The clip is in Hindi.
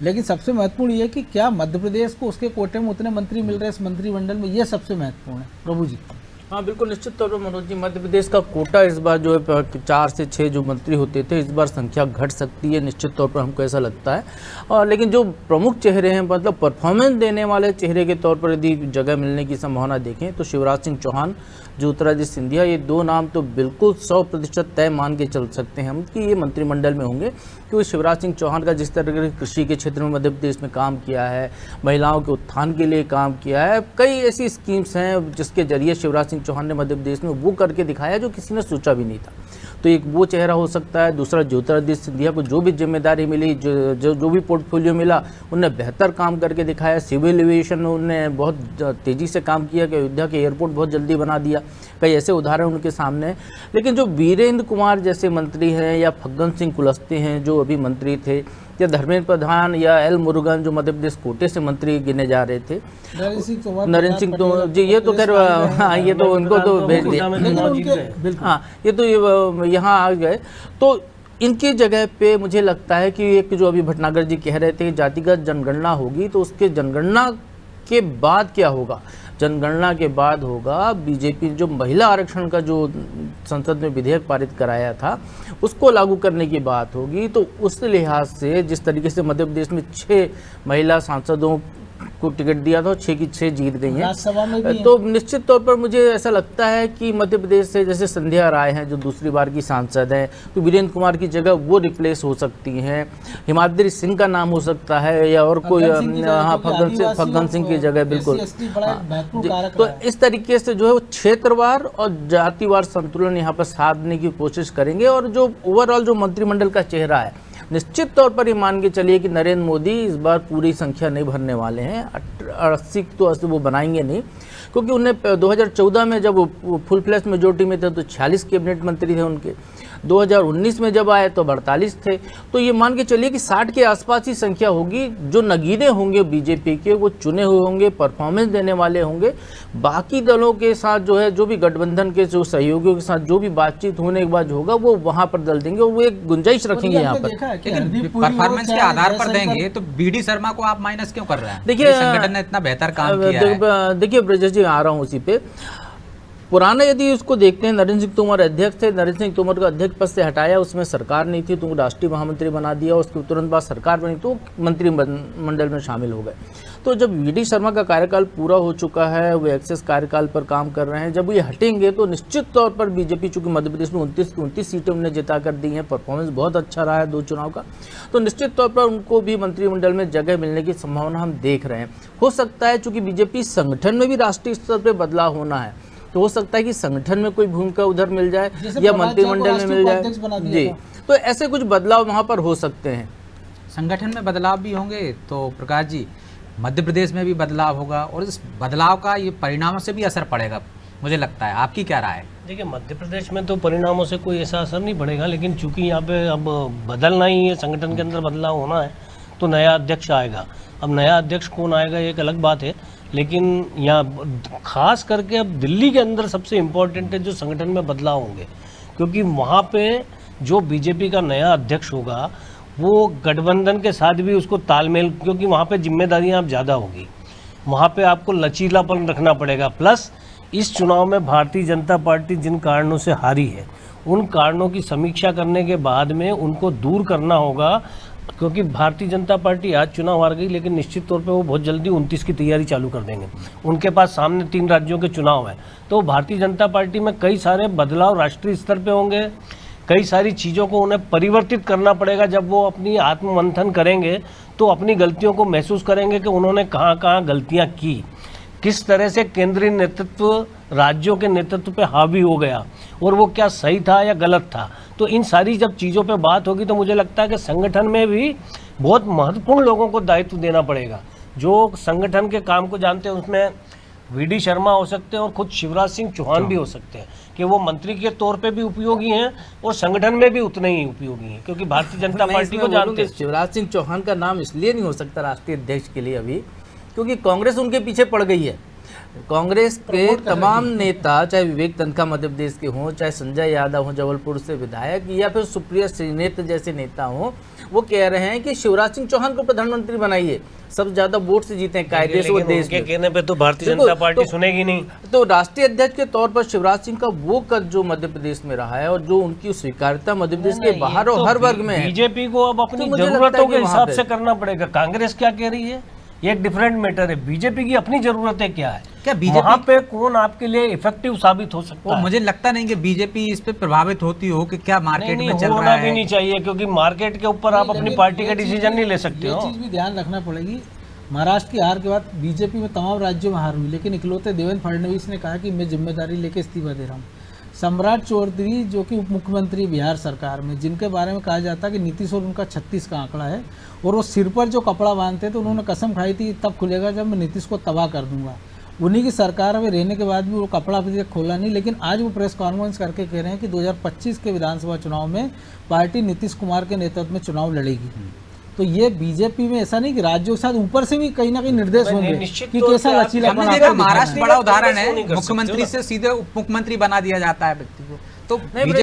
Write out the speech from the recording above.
लेकिन सबसे महत्वपूर्ण ये है कि क्या मध्य प्रदेश को उसके कोटे में उतने मंत्री मिल रहे हैं इस मंत्रिमंडल में, ये सबसे महत्वपूर्ण है प्रभु जी। हाँ बिल्कुल, निश्चित तौर पर मनोज जी, मध्य प्रदेश का कोटा इस बार जो है 4 से 6 जो मंत्री होते थे, इस बार संख्या घट सकती है, निश्चित तौर पर हमको ऐसा लगता है। और लेकिन जो प्रमुख चेहरे हैं, मतलब परफॉर्मेंस देने वाले चेहरे के तौर पर यदि जगह मिलने की संभावना देखें तो शिवराज सिंह चौहान, ज्योतिरादित्य सिंधिया, ये 2 नाम तो बिल्कुल 100% तय मान के चल सकते हैं हम कि ये मंत्रिमंडल में होंगे। क्योंकि शिवराज सिंह चौहान का जिस तरह के कृषि के क्षेत्र में मध्य प्रदेश में काम किया है, महिलाओं के उत्थान के लिए काम किया है, कई ऐसी स्कीम्स हैं जिसके जरिए शिवराज सिंह चौहान ने मध्य प्रदेश में वो करके दिखाया जो किसी ने सोचा भी नहीं था। तो एक वो चेहरा हो सकता है। दूसरा, ज्योतिरादित्य सिंधिया को जो भी जिम्मेदारी मिली, जो भी पोर्टफोलियो मिला, उनने बेहतर काम करके दिखाया। सिविल एविएशन में उनने बहुत तेज़ी से काम किया कि अयोध्या के एयरपोर्ट बहुत जल्दी बना दिया। कई ऐसे उदाहरण उनके सामने। लेकिन जो वीरेंद्र कुमार जैसे मंत्री हैं या फग्गन सिंह कुलस्ते हैं जो अभी मंत्री थे, या धर्मेंद्र प्रधान या एल मुरुगन जो मध्य प्रदेश कोटे से मंत्री गिने जा रहे थे, नरेंद्र सिंह तो जी, ये तो खैर हाँ, ये तो उनको तो भेज दिया, हाँ, ये तो यहाँ आ गए। तो इनकी जगह पे मुझे लगता है कि एक जो अभी भटनागर जी कह रहे थे जातिगत जनगणना होगी, तो उसके जनगणना के बाद क्या होगा? जनगणना के बाद होगा बीजेपी जो महिला आरक्षण का जो संसद में विधेयक पारित कराया था उसको लागू करने की बात होगी। तो उस लिहाज से जिस तरीके से मध्य प्रदेश में 6 महिला सांसदों को टिकट दिया था, 6 की 6 जीत गई हैं, तो निश्चित तौर पर मुझे ऐसा लगता है कि मध्य प्रदेश से जैसे संध्या राय हैं जो दूसरी बार की सांसद हैं, तो वीरेंद्र कुमार की जगह वो रिप्लेस हो सकती हैं। हिमाद्री सिंह का नाम हो सकता है, या और कोई, हाँ, फग्गन सिंह की जगह, बिल्कुल। तो इस तरीके से जो है वो क्षेत्रवार और जातिवार संतुलन यहाँ पर साधने की कोशिश करेंगे। और जो ओवरऑल जो मंत्रिमंडल का चेहरा है, निश्चित तौर पर ये मान के चलिए कि नरेंद्र मोदी इस बार पूरी संख्या नहीं भरने वाले हैं। 80 तो 80 वो बनाएंगे नहीं, क्योंकि उन्हें 2014 में जब वो फुल फ्लैश मेजोरिटी में थे तो 46 कैबिनेट मंत्री थे उनके। 2019 में जब आए तो 48 थे। तो ये मान के चलिए कि 60 के आसपास ही संख्या होगी। जो नगीने होंगे बीजेपी के वो चुने हुए होंगे, परफॉर्मेंस देने वाले होंगे। बाकी दलों के साथ जो है, जो भी गठबंधन के जो सहयोगियों के साथ जो भी बातचीत होने के बाद होगा वो वहां पर दल देंगे, वो एक गुंजाइश रखेंगे यहाँ पर। लेकिन परफॉर्मेंस के आधार पर देंगे तो बीडी शर्मा को आप माइनस क्यों कर रहे हैं? देखिए, संगठन ने इतना बेहतर काम किया है। देखिए ब्रजेश जी, आ रहा हूँ उसी पे। पुराना यदि उसको देखते हैं, नरेंद्र सिंह तोमर अध्यक्ष थे, नरेंद्र सिंह तोमर को अध्यक्ष पद से हटाया, उसमें सरकार नहीं थी तो वो राष्ट्रीय महामंत्री बना दिया। उसके तुरंत बाद सरकार बनी तो मंत्रिमंडल में शामिल हो गए। तो जब वीडी शर्मा का कार्यकाल पूरा हो चुका है, वो एक्सेस कार्यकाल पर काम कर रहे हैं, जब ये हटेंगे तो निश्चित तौर पर बीजेपी, चूंकि मध्य प्रदेश में 29 सीटें उन्हें जिता कर दी हैं, परफॉर्मेंस बहुत अच्छा रहा है 2 चुनाव का, तो निश्चित तौर पर उनको भी मंत्रिमंडल में जगह मिलने की संभावना हम देख रहे हैं। हो सकता है चूंकि बीजेपी संगठन में भी राष्ट्रीय स्तर पर बदलाव होना है, तो हो सकता है कि संगठन में कोई भूमिका उधर मिल जाए या मंत्रिमंडल में मिल जाए जी, तो ऐसे कुछ बदलाव वहां पर हो सकते हैं। संगठन में बदलाव भी होंगे तो प्रकाश जी, मध्य प्रदेश में भी बदलाव होगा और इस बदलाव का ये परिणामों से भी असर पड़ेगा, मुझे लगता है। आपकी क्या राय है? देखिए, मध्य प्रदेश में तो परिणामों से कोई ऐसा असर नहीं पड़ेगा, लेकिन चूंकि यहाँ पे अब बदलना ही है, संगठन के अंदर बदलाव होना है, तो नया अध्यक्ष आएगा। अब नया अध्यक्ष कौन आएगा ये एक अलग बात है, लेकिन यहाँ खास करके अब दिल्ली के अंदर सबसे इम्पोर्टेंट है जो संगठन में बदलाव होंगे, क्योंकि वहाँ पे जो बीजेपी का नया अध्यक्ष होगा वो गठबंधन के साथ भी उसको तालमेल, क्योंकि वहाँ पे जिम्मेदारियाँ अब ज़्यादा होगी, वहाँ पे आपको लचीलापन रखना पड़ेगा। प्लस इस चुनाव में भारतीय जनता पार्टी जिन कारणों से हारी है, उन कारणों की समीक्षा करने के बाद में उनको दूर करना होगा, क्योंकि भारतीय जनता पार्टी आज चुनाव हार गई, लेकिन निश्चित तौर पे वो बहुत जल्दी 29 की तैयारी चालू कर देंगे। उनके पास सामने 3 राज्यों के चुनाव है, तो भारतीय जनता पार्टी में कई सारे बदलाव राष्ट्रीय स्तर पे होंगे, कई सारी चीज़ों को उन्हें परिवर्तित करना पड़ेगा। जब वो अपनी आत्ममंथन करेंगे तो अपनी गलतियों को महसूस करेंगे कि उन्होंने कहाँ कहाँ गलतियाँ की, किस तरह से केंद्रीय नेतृत्व राज्यों के नेतृत्व पे हावी हो गया और वो क्या सही था या गलत था। तो इन सारी जब चीज़ों पे बात होगी तो मुझे लगता है कि संगठन में भी बहुत महत्वपूर्ण लोगों को दायित्व देना पड़ेगा, जो संगठन के काम को जानते हैं। उसमें वीडी शर्मा हो सकते हैं और खुद शिवराज सिंह चौहान भी हो सकते हैं कि वो मंत्री के तौर पे भी उपयोगी हैं और संगठन में भी उतने ही उपयोगी हैं, क्योंकि भारतीय जनता पार्टी को जानते हैं। शिवराज सिंह चौहान का नाम इसलिए नहीं हो सकता राष्ट्रीय अध्यक्ष के लिए अभी, क्योंकि कांग्रेस उनके पीछे पड़ गई है। कांग्रेस के तमाम नेता, चाहे विवेक तनखा मध्य प्रदेश के हों, चाहे संजय यादव हों जबलपुर से विधायक, या फिर सुप्रिया श्रीनेत्र जैसे नेता हों, वो कह रहे हैं कि शिवराज सिंह चौहान को प्रधानमंत्री बनाइए, सबसे ज्यादा वोट से जीते हैं कायदे से वो देश उनके में। कहने पे तो भारतीय जनता पार्टी सुनेगी नहीं। तो राष्ट्रीय अध्यक्ष के तौर पर शिवराज सिंह का वो कद जो मध्य प्रदेश में रहा है और जो उनकी स्वीकार्यता मध्य प्रदेश के बाहर और हर वर्ग में है, बीजेपी को अब अपनी मुझे लगता है जरूरतों कि के वहाँ हिसाब पे- से करना पड़ेगा। कांग्रेस क्या कह रही है ये एक डिफरेंट मैटर है। बीजेपी की अपनी जरूरतें क्या है, क्या बीजेपी वहाँ पे कौन आपके लिए इफेक्टिव साबित हो सकता और है? मुझे लगता नहीं कि बीजेपी इस पे प्रभावित होती हो कि क्या मार्केट नहीं, में चल होना रहा भी है। नहीं चाहिए, क्योंकि मार्केट के ऊपर आप अपनी लेकिन पार्टी का ये चीज़ डिसीजन नहीं ले भी- सकते ये हो। चीज़ भी ध्यान रखना पड़ेगी। महाराष्ट्र की हार के बाद बीजेपी में तमाम राज्यों में हार हुई, लेकिन इकलौते देवेंद्र फडणवीस ने कहा कि मैं जिम्मेदारी लेके इस्तीफा दे रहा हूँ। सम्राट चौधरी जो कि उप मुख्यमंत्री बिहार सरकार में, जिनके बारे में कहा जाता है कि नीतीश और उनका 36 का आंकड़ा है, और वो सिर पर जो कपड़ा बांधते तो उन्होंने कसम खाई थी तब खुलेगा जब मैं नीतीश को तबाह कर दूंगा। उन्हीं की सरकार में रहने के बाद भी वो कपड़ा अभी तक खोला नहीं, लेकिन आज वो प्रेस कॉन्फ्रेंस करके कह रहे हैं कि 2025 के विधानसभा चुनाव में पार्टी नीतीश कुमार के नेतृत्व में चुनाव लड़ेगी। तो ये बीजेपी में ऐसा नहीं कि राज्यों के साथ ऊपर से भी कहीं ना कहीं निर्देश होंगे निश्चित कि तौर कैसा पे आप- लचीलापन हमने आपको देखा दिखाना है। महाराष्ट्र बड़ा उदाहरण है, नहीं कर सकते हो मुख्यमंत्री ना। से सीधे उप मुख्यमंत्री बना दिया जाता है व्यक्ति को। तो नहीं,